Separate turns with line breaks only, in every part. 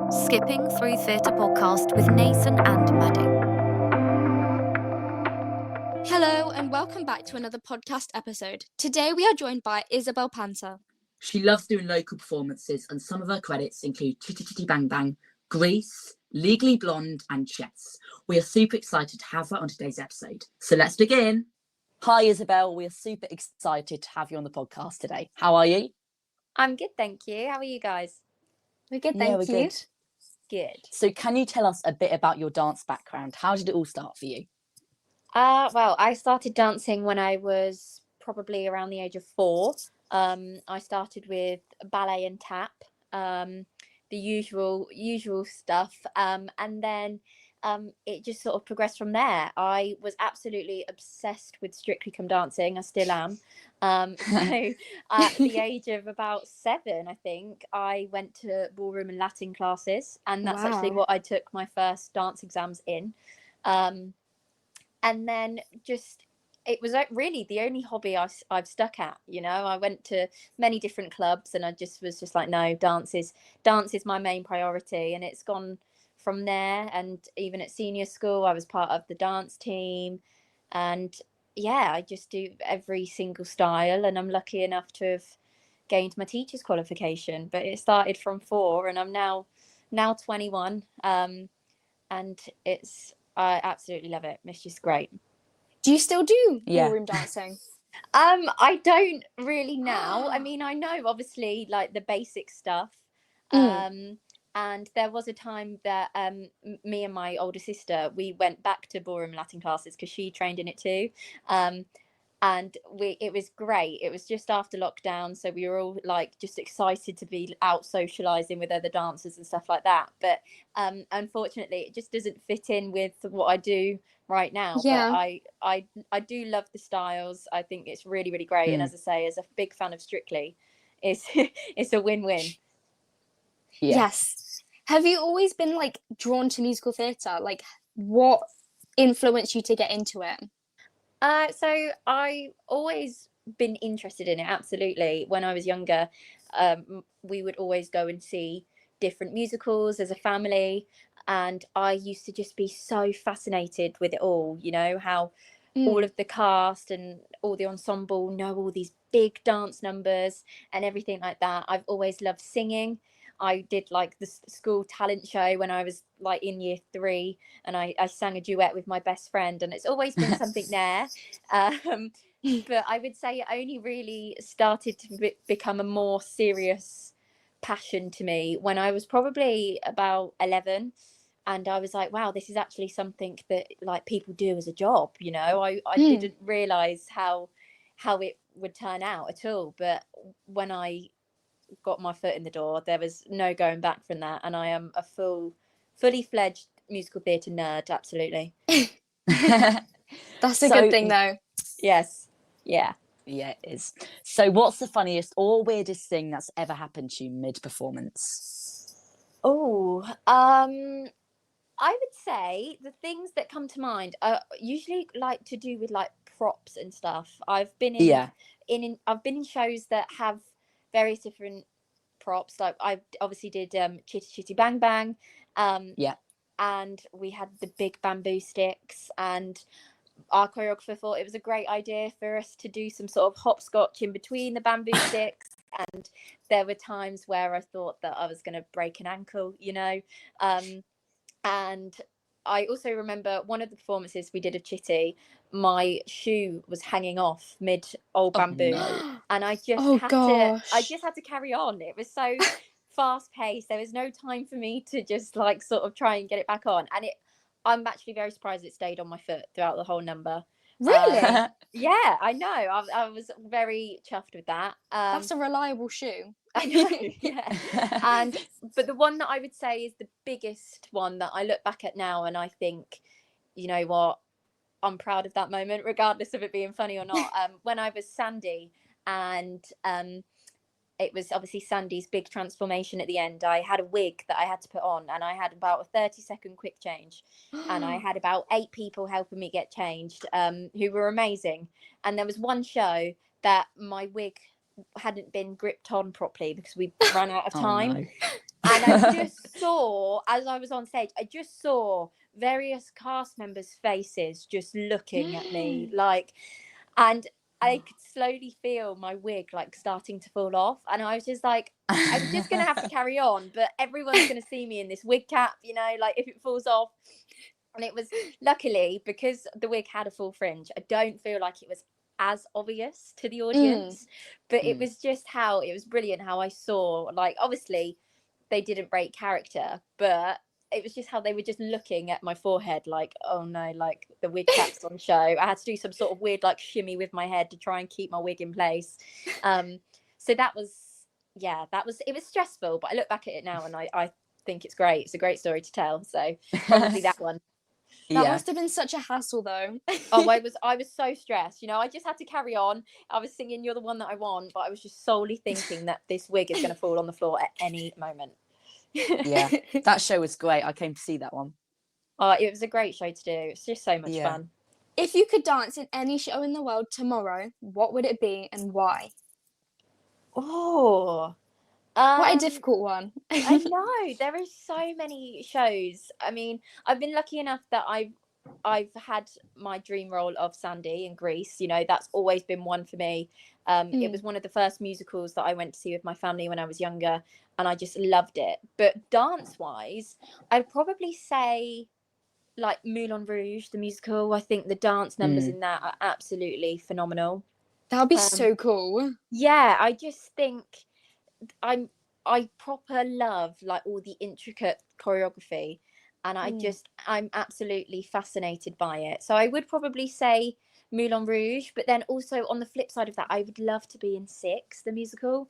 Skipping Through Theatre podcast with Nathan and Maddie.
Hello and welcome back to another podcast episode. Today we are joined by Isabel Panter.
She loves doing local performances, and some of her credits include Chitty Chitty Bang Bang, Grease, Legally Blonde and Chess. We are super excited to have her on today's episode. So let's begin.
Hi Isabel, we are super excited to have you on the podcast today. How are you?
I'm good, thank you. How are you guys?
We're good,
We're
thank you.
good.
Good.
So can you tell us a bit about your dance background? How did it all start for you?
Well, I started dancing when I was probably around the age of 4. I started with ballet and tap, the usual stuff, and then it just sort of progressed from there. I was absolutely obsessed with Strictly Come Dancing. I still am. So at the age of about 7, I think, I went to ballroom and Latin classes, and that's actually what I took my first dance exams in. And then just it was really the only hobby I've stuck at. You know, I went to many different clubs, and I was just like, no, dance is my main priority, and it's gone from there. And even at senior school, I was part of the dance team, and yeah, I just do every single style, and I'm lucky enough to have gained my teacher's qualification. But it started from 4, and I'm now 21, and I absolutely love it. It's just great.
Do you still do ballroom dancing?
I don't really now. I mean, I know obviously like the basic stuff. And there was a time that me and my older sister, we went back to ballroom Latin classes because she trained in it too. And it was great. It was just after lockdown, so we were all like just excited to be out socializing with other dancers and stuff like that. But unfortunately, it just doesn't fit in with what I do right now.
Yeah.
But I do love the styles. I think it's really, really great. And as I say, as a big fan of Strictly, it's a win-win.
Yes. Have you always been like drawn to musical theatre? Like, what influenced you to get into it?
So I always been interested in it. Absolutely. When I was younger, we would always go and see different musicals as a family, and I used to just be so fascinated with it all. You know, how all of the cast and all the ensemble know all these big dance numbers and everything like that. I've always loved singing. I did like the school talent show when I was like in year 3, and I sang a duet with my best friend, and it's always been something there. But I would say it only really started to become a more serious passion to me when I was probably about 11, and I was like, wow, this is actually something that like people do as a job. You know, I didn't realize how it would turn out at all. But when I got my foot in the door, there was no going back from that, and I am a fully fledged musical theatre nerd. Absolutely.
That's a good thing though.
Yes. Yeah
it is. So what's the funniest or weirdest thing that's ever happened to you mid-performance?
I would say the things that come to mind are usually like to do with like props and stuff. I've been in shows that have various different props. Like I obviously did Chitty Chitty Bang Bang, and we had the big bamboo sticks, and our choreographer thought it was a great idea for us to do some sort of hopscotch in between the bamboo sticks, and there were times where I thought that I was going to break an ankle, you know. And I also remember one of the performances we did of Chitty, my shoe was hanging off mid old bamboo, and I just had to carry on. It was so fast paced. There was no time for me to just like sort of try and get it back on. And I'm actually very surprised it stayed on my foot throughout the whole number.
Really?
Yeah, I know. I was very chuffed with that.
That's a reliable shoe.
I know, yeah. But the one that I would say is the biggest one that I look back at now, and I think, you know what, I'm proud of that moment, regardless of it being funny or not. When I was Sandy, and it was obviously Sandy's big transformation at the end, I had a wig that I had to put on, and I had about a 30-second quick change, and I had about 8 people helping me get changed, who were amazing. And there was one show that my wig hadn't been gripped on properly because we ran out of time. And I just saw, as I was on stage, I just saw various cast members' faces just looking at me, like, and I could slowly feel my wig like starting to fall off. And I was just like, I'm just going to have to carry on, but everyone's going to see me in this wig cap, you know, like if it falls off. And it was, luckily, because the wig had a full fringe, I don't feel like it was as obvious to the audience, but it was just how, it was brilliant how I saw, like, obviously they didn't break character, but it was just how they were just looking at my forehead like, oh no, like the wig cap's on show. I had to do some sort of weird like shimmy with my head to try and keep my wig in place. So that was, yeah, it was stressful, but I look back at it now and I think it's great. It's a great story to tell. So probably that one.
That must have been such a hassle though.
Oh, I was so stressed, you know. I just had to carry on. I was singing You're the One That I Want, but I was just solely thinking that this wig is going to fall on the floor at any moment.
Yeah, that show was great. I came to see that one.
Oh, it was a great show to do. It's just so much fun.
If you could dance in any show in the world tomorrow, what would it be and why?
Oh,
quite a difficult one.
I know, there are so many shows. I mean, I've been lucky enough that I've had my dream role of Sandy in Greece. You know, that's always been one for me. It was one of the first musicals that I went to see with my family when I was younger, and I just loved it. But dance-wise, I'd probably say like Moulin Rouge, the musical. I think the dance numbers in that are absolutely phenomenal.
That would be so cool.
Yeah, I just think I proper love like all the intricate choreography, and I'm absolutely fascinated by it. So I would probably say Moulin Rouge, but then also on the flip side of that, I would love to be in Six, the musical.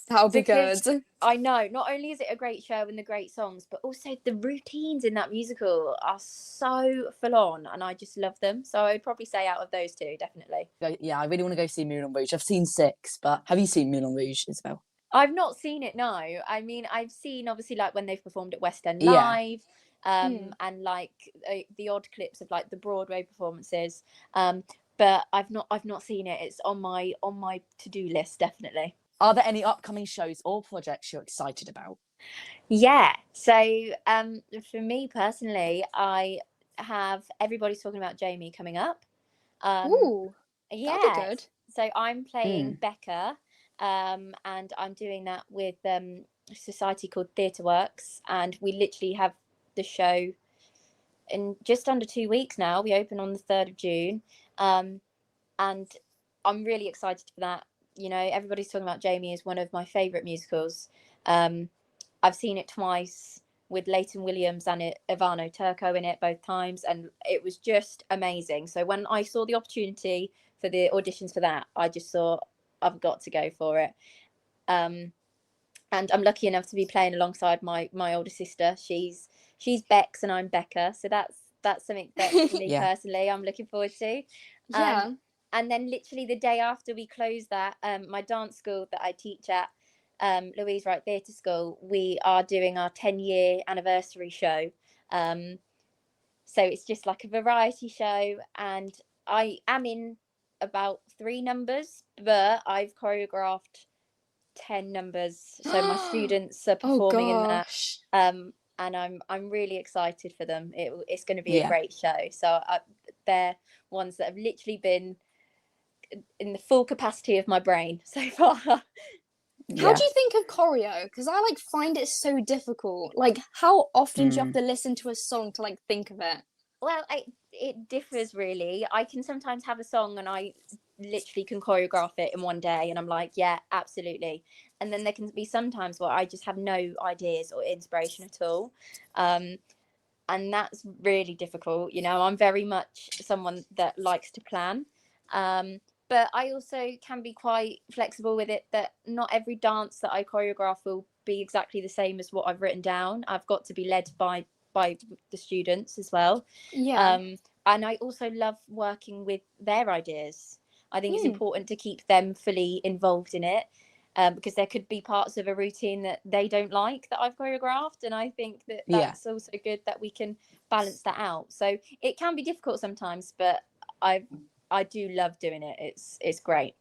That would be good.
I know, not only is it a great show and the great songs, but also the routines in that musical are so full on, and I just love them. So I would probably say out of those two, definitely.
Yeah, I really want to go see Moulin Rouge. I've seen Six, but have you seen Moulin Rouge, Isabel?
I've not seen it, no. I mean, I've seen obviously like when they've performed at West End Live, and like the odd clips of like the Broadway performances. But I've not seen it. It's on my to-do list, definitely.
Are there any upcoming shows or projects you're excited about?
Yeah. So for me personally, I have Everybody's Talking About Jamie coming up.
Ooh,
yeah.
that'd be good.
So I'm playing Becca. And I'm doing that with a society called Theatre Works, and we literally have the show in just under 2 weeks now. We open on the 3rd of June, and I'm really excited for that. You know, Everybody's Talking About Jamie is one of my favourite musicals. I've seen it twice with Leighton Williams and Ivano Turco in it both times, and it was just amazing. So when I saw the opportunity for the auditions for that, I just thought, I've got to go for it. And I'm lucky enough to be playing alongside my older sister. She's Bex and I'm Becca, so that's something that me personally I'm looking forward to. And then literally the day after we close that, my dance school that I teach at, Louise Wright Theatre School, we are doing our 10-year anniversary show. So it's just like a variety show, and I am in about 3 numbers, but I've choreographed 10 numbers. So my students are performing in that. And I'm really excited for them. It's going to be a great show. So they're ones that have literally been in the full capacity of my brain so far.
How do you think of choreo? Because I like find it so difficult. Like, how often do you have to listen to a song to like think of it?
Well, it differs really. I can sometimes have a song and I literally can choreograph it in one day, and I'm like, yeah, absolutely. And then there can be some times where I just have no ideas or inspiration at all. And that's really difficult. You know, I'm very much someone that likes to plan. But I also can be quite flexible with it, that not every dance that I choreograph will be exactly the same as what I've written down. I've got to be led by the students as well. And I also love working with their ideas. I think it's important to keep them fully involved in it, because there could be parts of a routine that they don't like that I've choreographed, and I think that's also good that we can balance that out. So it can be difficult sometimes, but I do love doing it. It's great.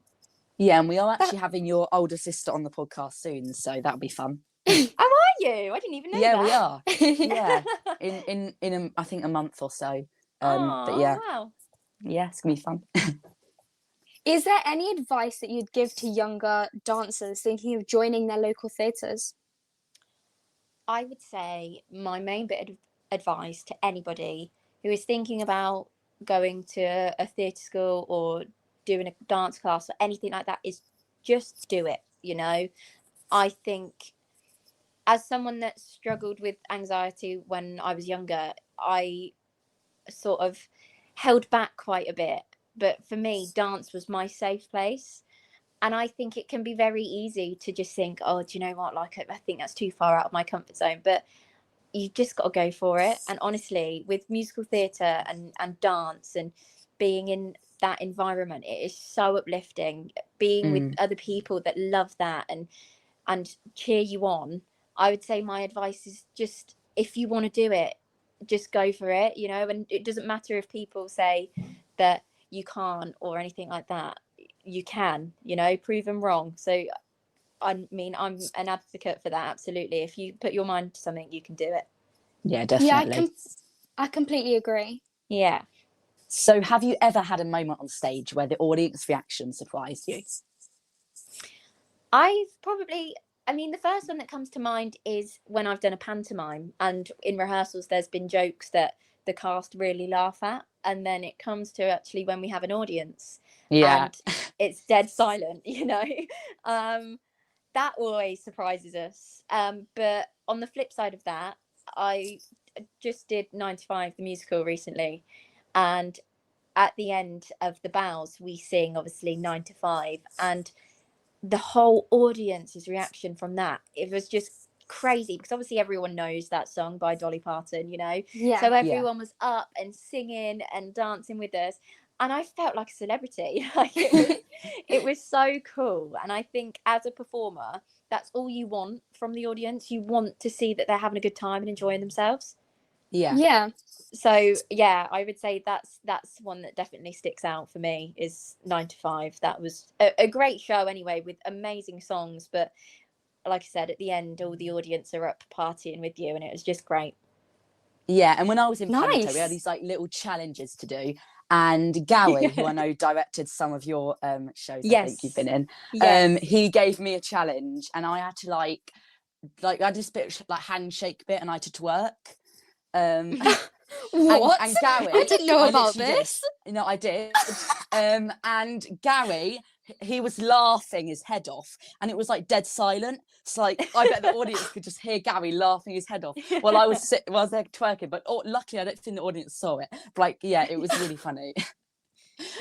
Yeah, and we are actually having your older sister on the podcast soon, so that'll be fun.
Oh, are you? I didn't even know
Yeah,
that.
we are. Yeah, in I think a month or so. But yeah,
wow.
yeah, it's gonna be fun.
Is there any advice that you'd give to younger dancers thinking of joining their local theatres?
I would say my main bit of advice to anybody who is thinking about going to a theatre school or doing a dance class or anything like that is just do it. You know, I think as someone that struggled with anxiety when I was younger, I sort of held back quite a bit. But for me, dance was my safe place. And I think it can be very easy to just think, oh, do you know what? Like, I think that's too far out of my comfort zone. But you just got to go for it. And honestly, with musical theatre and dance and being in that environment, it is so uplifting. Being with other people that love that and cheer you on. I would say my advice is just, if you want to do it, just go for it, you know. And it doesn't matter if people say that you can't or anything like that. You can, you know, prove them wrong. So I mean, I'm an advocate for that. Absolutely. If you put your mind to something, you can do it.
Yeah, definitely.
I completely agree.
Yeah.
So have you ever had a moment on stage where the audience reaction surprised you?
I mean, the first one that comes to mind is when I've done a pantomime, and in rehearsals there's been jokes that the cast really laugh at, and then it comes to actually when we have an audience and it's dead silent, you know. That always surprises us. But on the flip side of that, I just did 9 to 5 the musical recently, and at the end of the bows we sing obviously 9 to 5, and the whole audience's reaction from that, it was just crazy, because obviously everyone knows that song by Dolly Parton, you know.
Yeah.
So everyone was up and singing and dancing with us, and I felt like a celebrity. Like it was so cool. And I think as a performer, that's all you want from the audience. You want to see that they're having a good time and enjoying themselves.
Yeah.
So yeah, I would say that's one that definitely sticks out for me, is 9 to 5. That was a great show anyway, with amazing songs, but like I said, at the end all the audience are up partying with you, and it was just great.
Yeah, and when I was in Panter, we had
Nice.
these like little challenges to do. And Gary, who I know directed some of your shows, I think you've been in, he gave me a challenge, and I had to like I had this bit like handshake bit, and I had to twerk.
What?
And Gary,
I didn't know about
literally
this.
did. No, I did. And Gary, he was laughing his head off, and it was like dead silent. So like, I bet the audience could just hear Gary laughing his head off while I was there twerking. But luckily, I don't think the audience saw it. But like, yeah, it was really funny.
Wait,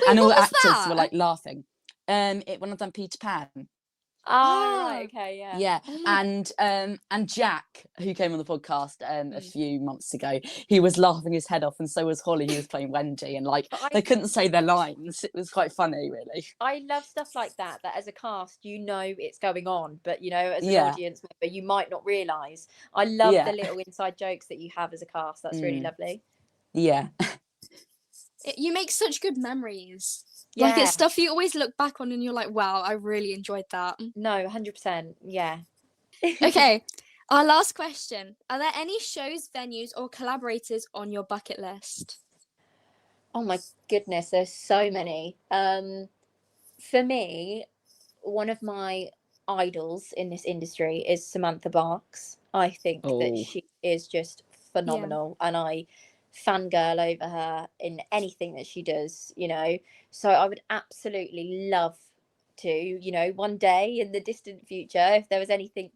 and all
what
the
was
actors
that?
were like laughing. When I've done Peter Pan.
Oh, right, okay, yeah.
Yeah, and Jack, who came on the podcast a few months ago, he was laughing his head off, and so was Holly, who was playing Wendy, and like they couldn't say their lines. It was quite funny, really.
I love stuff like that as a cast, you know it's going on, but you know, as an audience member, you might not realise. I love the little inside jokes that you have as a cast. That's really lovely.
Yeah.
You make such good memories.
Yeah.
Like, it's stuff you always look back on and you're like, wow, I really enjoyed that.
No, 100%. Yeah.
Okay, our last question. Are there any shows, venues, or collaborators on your bucket list?
Oh my goodness, there's so many. For me, one of my idols in this industry is Samantha Barks. I think that she is just phenomenal, and I fangirl over her in anything that she does, you know. So I would absolutely love to, you know, one day in the distant future, if there was anything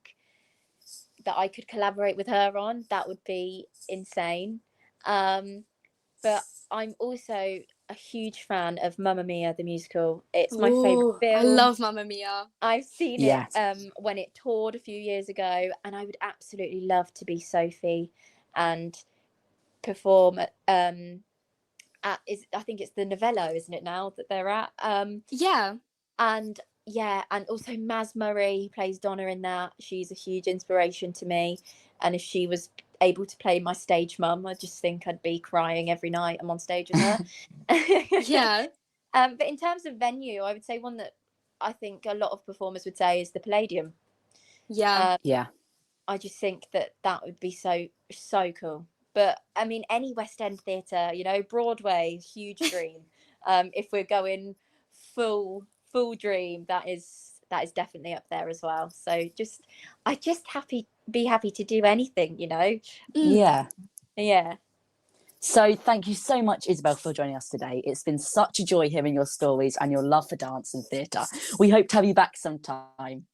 that I could collaborate with her on, that would be insane. But I'm also a huge fan of Mamma Mia the musical. It's my favourite film.
I love Mamma Mia.
I've seen it when it toured a few years ago, and I would absolutely love to be Sophie and perform at I think it's the Novello, isn't it, now that they're at? And also Maz Murray, who plays Donna in that. She's a huge inspiration to me, and if she was able to play my stage mum, I just think I'd be crying every night I'm on stage with her. But in terms of venue, I would say one that I think a lot of performers would say is the Palladium. I just think that would be so cool. But I mean, any West End theatre, you know, Broadway, huge dream. If we're going full dream, that is definitely up there as well. So I just be happy to do anything, you know.
Yeah.
So
thank you so much, Isabel, for joining us today. It's been such a joy hearing your stories and your love for dance and theatre. We hope to have you back sometime.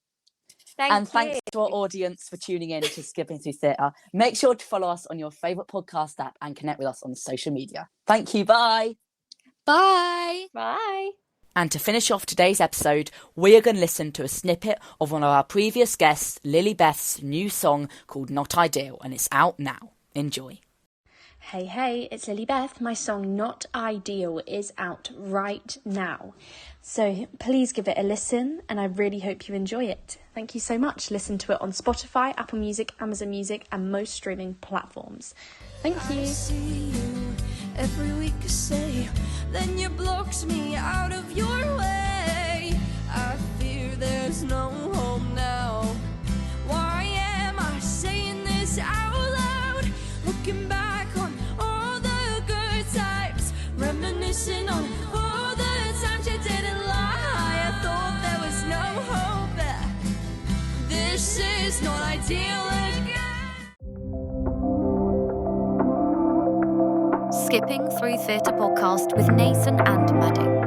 Thanks to our audience for tuning in to Skipping Through Theatre. Make sure to follow us on your favourite podcast app and connect with us on social media. Thank you. Bye.
Bye.
Bye.
And to finish off today's episode, we are going to listen to a snippet of one of our previous guests, Lily Beth's new song called Not Ideal, and it's out now. Enjoy.
Hey, it's Lily Beth. My song Not Ideal is out right now. So please give it a listen, and I really hope you enjoy it. Thank you so much. Listen to it on Spotify, Apple Music, Amazon Music, and most streaming platforms. Thank you.
I see you every week, you say, then you blocked me out of your way. I fear there's no hope now. Why am I saying this out loud? Looking back on all the good times, reminiscing on all the times you didn't lie. I thought there was no hope. This is not ideal again.
Skipping Through Theatre podcast with Nathan and Maddie.